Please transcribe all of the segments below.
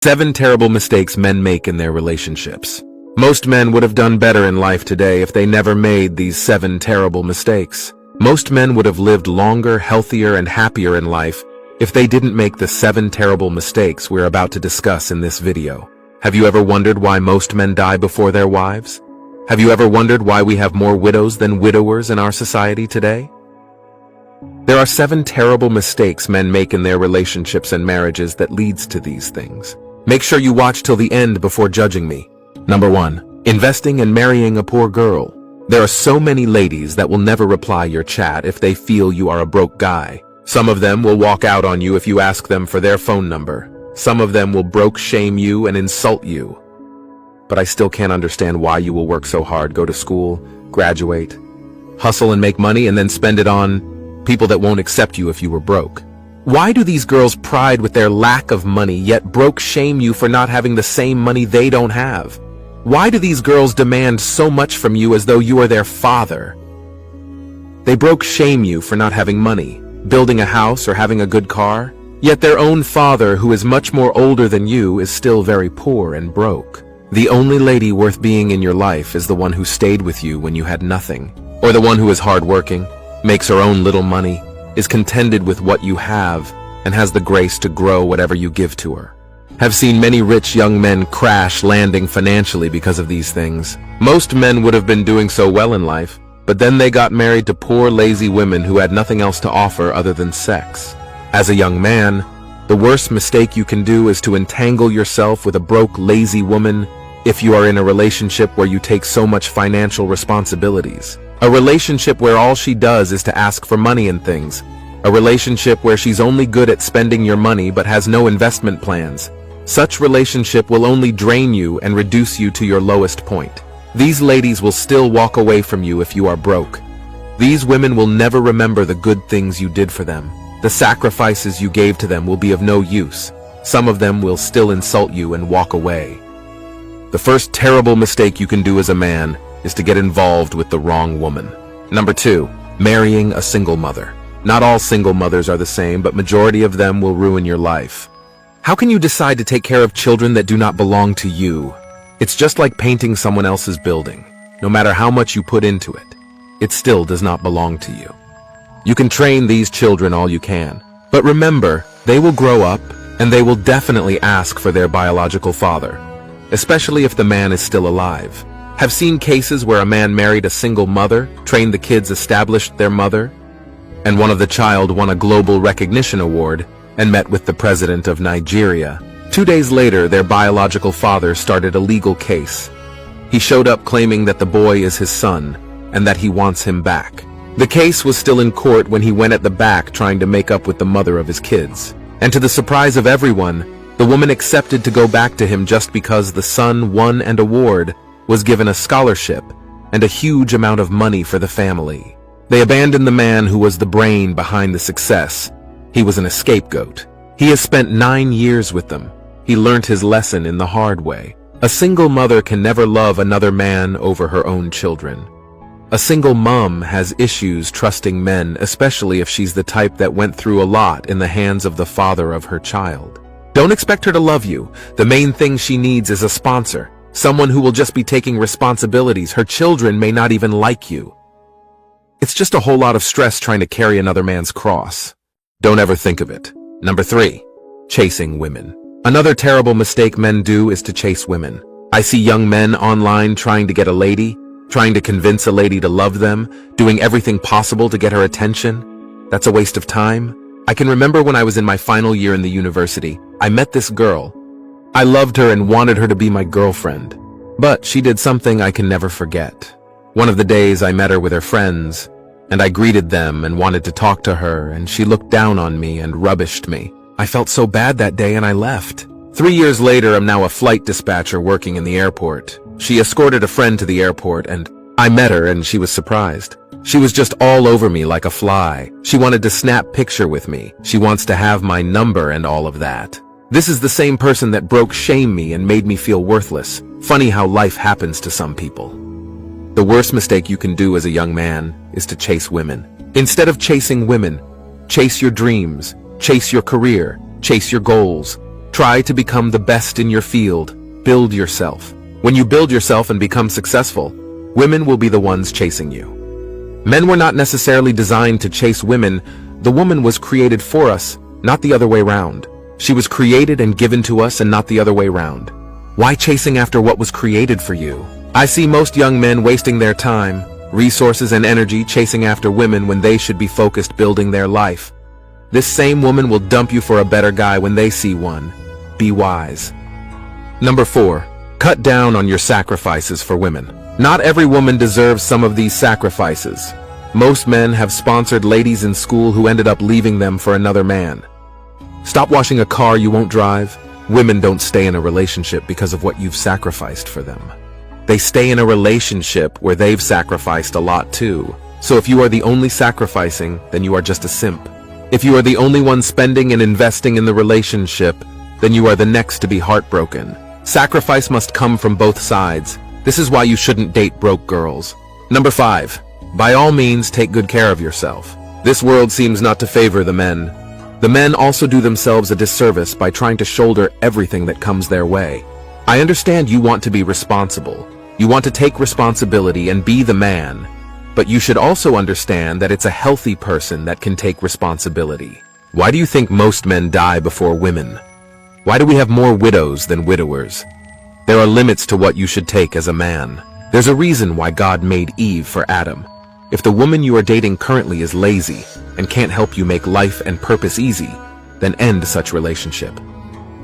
7 terrible mistakes men make in their relationships. Most men would have done better in life today if they never made these 7 terrible mistakes. Most men would have lived longer, healthier, and happier in life if they didn't make the 7 terrible mistakes we're about to discuss in this video. Have you ever wondered why most men die before their wives? Have you ever wondered why we have more widows than widowers in our society today? There are 7 terrible mistakes men make in their relationships and marriages that leads to these things. Make sure you watch till the end before judging me. Number 1. Investing and marrying a poor girl. There are so many ladies that will never reply your chat if they feel you are a broke guy. Some of them will walk out on you if you ask them for their phone number. Some of them will broke shame you and insult you. But I still can't understand why you will work so hard, go to school, graduate, hustle and make money, and then spend it on people that won't accept you if you were broke. Why do these girls pride with their lack of money, yet broke shame you for not having the same money they don't have? Why do these girls demand so much from you as though you are their father? They broke shame you for not having money, building a house, or having a good car, yet their own father, who is much more older than you, is still very poor and broke. The only lady worth being in your life is the one who stayed with you when you had nothing, or the one who is hardworking, makes her own little money, is contented with what you have, and has the grace to grow whatever you give to her. Have seen many rich young men crash landing financially because of these things. Most men would have been doing so well in life, but then they got married to poor, lazy women who had nothing else to offer other than sex. As a young man, the worst mistake you can do is to entangle yourself with a broke, lazy woman if you are in a relationship where you take so much financial responsibilities. A relationship where all she does is to ask for money and things. A relationship where she's only good at spending your money but has no investment plans. Such relationship will only drain you and reduce you to your lowest point. These ladies will still walk away from you if you are broke. These women will never remember the good things you did for them. The sacrifices you gave to them will be of no use. Some of them will still insult you and walk away. The first terrible mistake you can do as a man is to get involved with the wrong woman. Number 2. Marrying a single mother. Not all single mothers are the same, but majority of them will ruin your life. How can you decide to take care of children that do not belong to you? It's just like painting someone else's building. No matter how much you put into it, it still does not belong to you. You can train these children all you can, but remember, they will grow up and they will definitely ask for their biological father, especially if the man is still alive. Have seen cases where a man married a single mother, trained the kids, established their mother, and one of the child won a global recognition award and met with the president of Nigeria. 2 days later, their biological father started a legal case. He showed up claiming that the boy is his son and that he wants him back. The case was still in court when he went at the back trying to make up with the mother of his kids. And to the surprise of everyone, the woman accepted to go back to him just because the son won an award, was given a scholarship, and a huge amount of money for the family. They abandoned the man who was the brain behind the success. He was an scapegoat. He has spent 9 years with them. He learnt his lesson in the hard way. A single mother can never love another man over her own children. A single mom has issues trusting men, especially if she's the type that went through a lot in the hands of the father of her child. Don't expect her to love you. The main thing she needs is a sponsor. Someone who will just be taking responsibilities. Her children may not even like you. It's just a whole lot of stress trying to carry another man's cross. Don't ever think of it. Number 3. Chasing women. Another terrible mistake men do is to chase women. I see young men online trying to get a lady, trying to convince a lady to love them, doing everything possible to get her attention. That's a waste of time. I can remember when I was in my final year in the university, I met this girl. I loved her and wanted her to be my girlfriend, but she did something I can never forget. One of the days I met her with her friends, and I greeted them and wanted to talk to her, and she looked down on me and rubbished me. I felt so bad that day and I left. 3 years later, I'm now a flight dispatcher working in the airport. She escorted a friend to the airport and I met her and she was surprised. She was just all over me like a fly. She wanted to snap picture with me. She wants to have my number and all of that. This is the same person that broke shame me and made me feel worthless. Funny how life happens to some people. The worst mistake you can do as a young man is to chase women. Instead of chasing women, chase your dreams, chase your career, chase your goals. Try to become the best in your field. Build yourself. When you build yourself and become successful, women will be the ones chasing you. Men were not necessarily designed to chase women. The woman was created for us, not the other way round. She was created and given to us and not the other way round. Why chasing after what was created for you? I see most young men wasting their time, resources and energy chasing after women when they should be focused building their life. This same woman will dump you for a better guy when they see one. Be wise. Number 4. Cut down on your sacrifices for women. Not every woman deserves some of these sacrifices. Most men have sponsored ladies in school who ended up leaving them for another man. Stop washing a car you won't drive. Women don't stay in a relationship because of what you've sacrificed for them. They stay in a relationship where they've sacrificed a lot too. So if you are the only sacrificing, then you are just a simp. If you are the only one spending and investing in the relationship, then you are the next to be heartbroken. Sacrifice must come from both sides. This is why you shouldn't date broke girls. Number 5. By all means, take good care of yourself. This world seems not to favor the men. The men also do themselves a disservice by trying to shoulder everything that comes their way. I understand you want to be responsible. You want to take responsibility and be the man. But you should also understand that it's a healthy person that can take responsibility. Why do you think most men die before women? Why do we have more widows than widowers? There are limits to what you should take as a man. There's a reason why God made Eve for Adam. If the woman you are dating currently is lazy and can't help you make life and purpose easy, then end such relationship.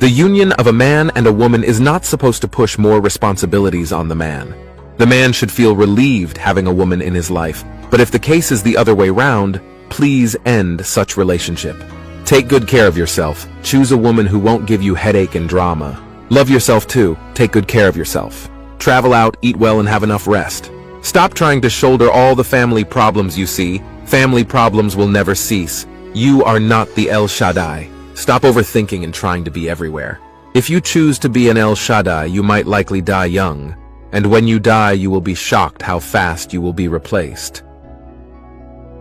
The union of a man and a woman is not supposed to push more responsibilities on the man. The man should feel relieved having a woman in his life, but if the case is the other way round, please end such relationship. Take good care of yourself. Choose a woman who won't give you headache and drama. Love yourself too. Take good care of yourself. Travel out, eat well, and have enough rest. Stop trying to shoulder all the family problems you see. Family problems will never cease. You are not the El Shaddai. Stop overthinking and trying to be everywhere. If you choose to be an El Shaddai, you might likely die young. And when you die, you will be shocked how fast you will be replaced.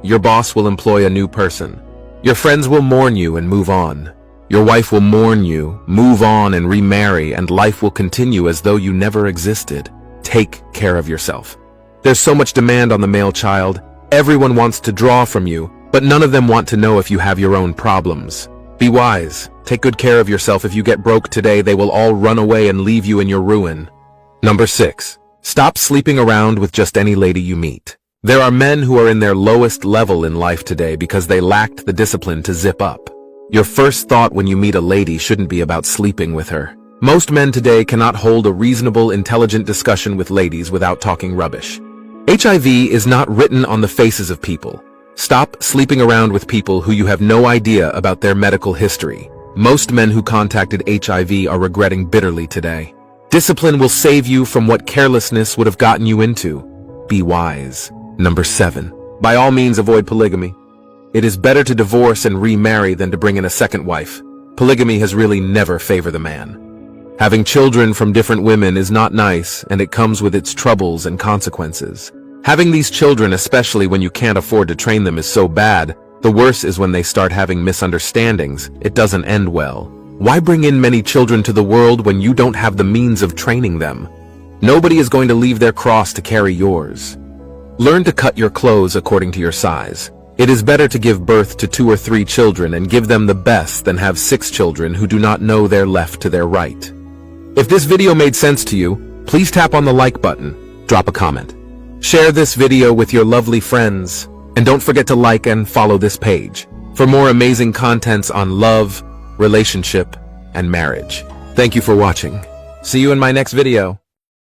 Your boss will employ a new person. Your friends will mourn you and move on. Your wife will mourn you, move on and remarry, and life will continue as though you never existed. Take care of yourself. There's so much demand on the male child. Everyone wants to draw from you, but none of them want to know if you have your own problems. Be wise. Take good care of yourself. If you get broke today, they will all run away and leave you in your ruin. Number 6. Stop sleeping around with just any lady you meet. There are men who are in their lowest level in life today because they lacked the discipline to zip up. Your first thought when you meet a lady shouldn't be about sleeping with her. Most men today cannot hold a reasonable, intelligent discussion with ladies without talking rubbish. HIV is not written on the faces of people. Stop sleeping around with people who you have no idea about their medical history. Most men who contacted HIV are regretting bitterly today. Discipline will save you from what carelessness would have gotten you into. Be wise. Number 7. By all means, avoid polygamy. It is better to divorce and remarry than to bring in a second wife. Polygamy has really never favored the man. Having children from different women is not nice, and it comes with its troubles and consequences. Having these children, especially when you can't afford to train them, is so bad. The worst is when they start having misunderstandings. It doesn't end well. Why bring in many children to the world when you don't have the means of training them? Nobody is going to leave their cross to carry yours. Learn to cut your clothes according to your size. It is better to give birth to 2 or 3 children and give them the best than have 6 children who do not know their left to their right. If this video made sense to you, please tap on the like button, drop a comment. Share this video with your lovely friends, and don't forget to like and follow this page for more amazing contents on love, relationship, and marriage. Thank you for watching. See you in my next video.